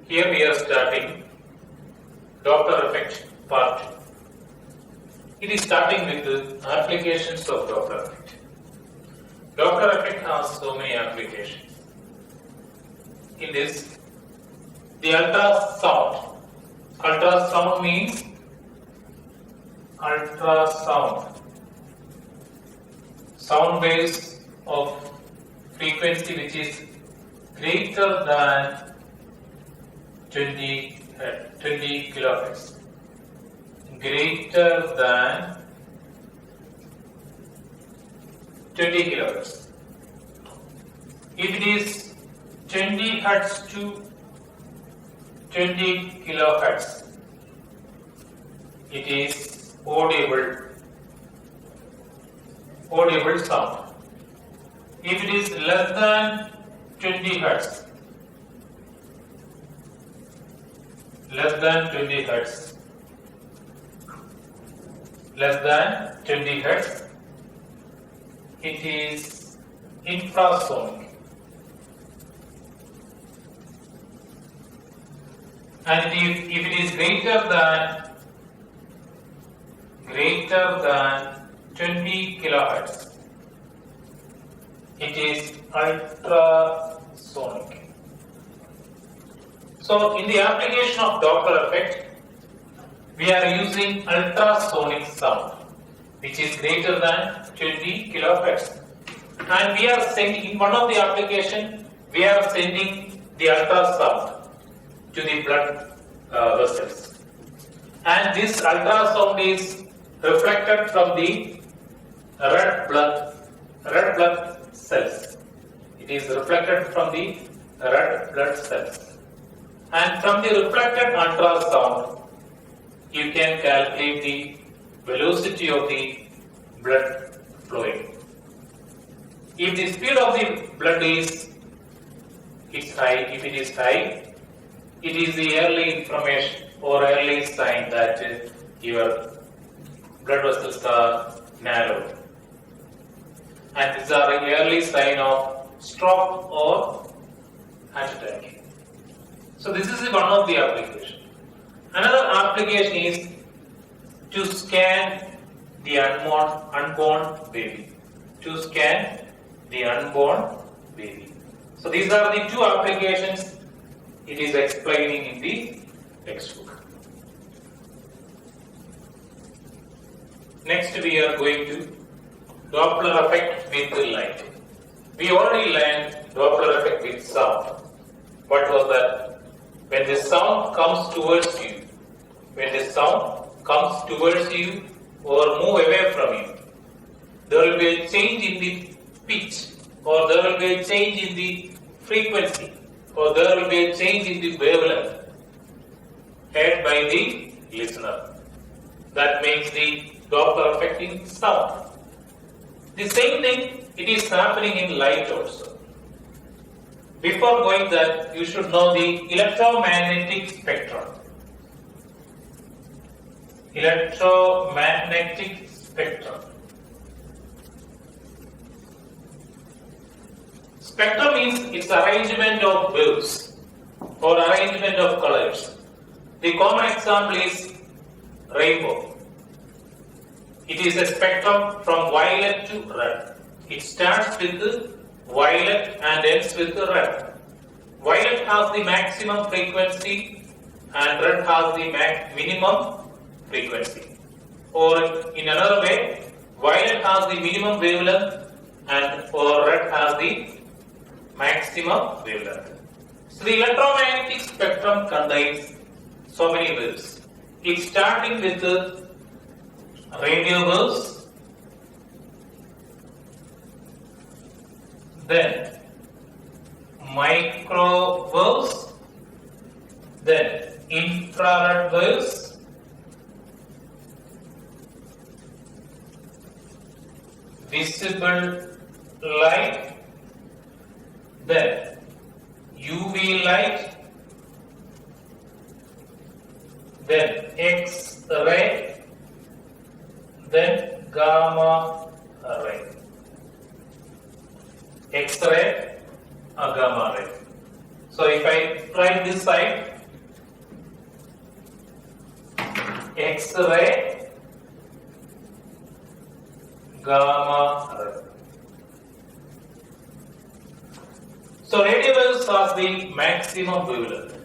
Here we are starting Doppler Effect Part 2. It is starting with the applications of Doppler Effect. Doppler Effect has so many applications. In this, the ultrasound. Ultrasound means sound waves of frequency which is greater than 20 kilohertz. Greater than 20 kilohertz. If it is 20 hertz to 20 kilohertz, it is audible sound. If it is less than 20 hertz, less than 20 hertz, it is infrasonic. And if it is greater than 20 kilohertz, it is ultrasonic. So in the application of Doppler effect, we are using ultrasonic sound which is greater than 20 kilohertz. And we are sending, in one of the application, we are sending the ultrasound to the blood vessels. And this ultrasound is reflected from the red blood cells. It is reflected from the red blood cells. And from the reflected ultrasound, you can calculate the velocity of the blood flowing. If the speed of the blood is high, it is the early information or early sign that your blood vessels are narrowed. And these are the early sign of stroke or heart attack. So this is one of the applications. Another application is to scan the unborn baby. To scan the unborn baby. So these are the two applications it is explaining in the textbook. Next we are going to Doppler effect with light. We already learned Doppler effect with sound. What was that? When the sound comes towards you, or move away from you, there will be a change in the pitch, or there will be a change in the frequency, or there will be a change in the wavelength heard by the listener. That makes the Doppler effect in sound. The same thing it is happening in light also. Before going that, you should know the electromagnetic spectrum. Electromagnetic spectrum. Spectrum means its arrangement of waves or arrangement of colors. The common example is rainbow. It is a spectrum from violet to red. It starts with violet and ends with red. Violet has the maximum frequency and red has the minimum frequency. Or in another way, violet has the minimum wavelength and red has the maximum wavelength. So the electromagnetic spectrum contains so many waves. It's starting with the radio waves, then microwaves, then infrared waves, visible light, then UV light, then X-ray, then gamma ray. X-ray or gamma ray. So if I write this side, X-ray, gamma ray. So radio waves are the maximum wavelength.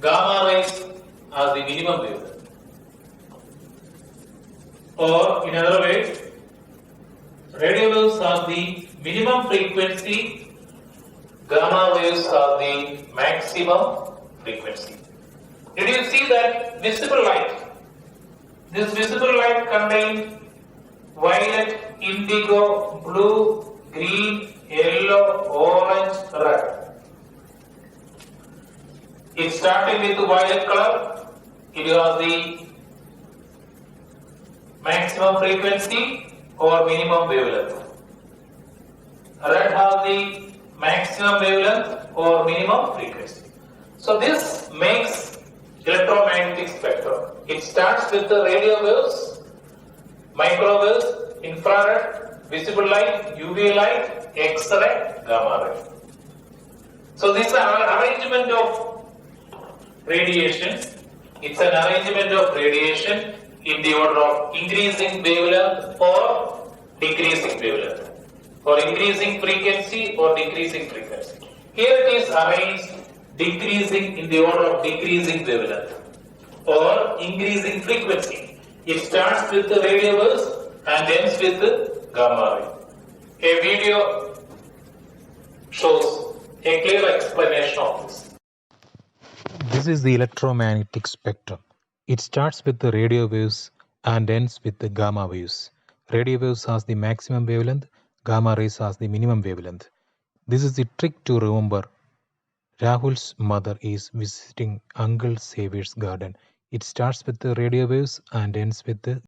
Gamma rays are the minimum wavelength. Or in other words, radio waves are the minimum frequency, gamma waves are the maximum frequency. Did you see that visible light? This visible light contains violet, indigo, blue, green, yellow, orange, red. It starting with the violet color, it has the maximum frequency or minimum wavelength. Red has the maximum wavelength or minimum frequency. So this makes electromagnetic spectrum. It starts with the radio waves, microwaves, infrared, visible light, UV light, X-ray, gamma ray. So this is an arrangement of radiation. It's an arrangement of radiation in the order of increasing wavelength or decreasing wavelength, or increasing frequency or decreasing frequency. Here it is arranged decreasing in the order of decreasing wavelength or increasing frequency. It starts with the radio waves and ends with the gamma ray. A video shows a clear explanation of this. This is the electromagnetic spectrum. It starts with the radio waves and ends with the gamma waves. Radio waves has the maximum wavelength, gamma rays has the minimum wavelength. This is the trick to remember. Rahul's mother is visiting Uncle Saviour's garden. It starts with the radio waves and ends with the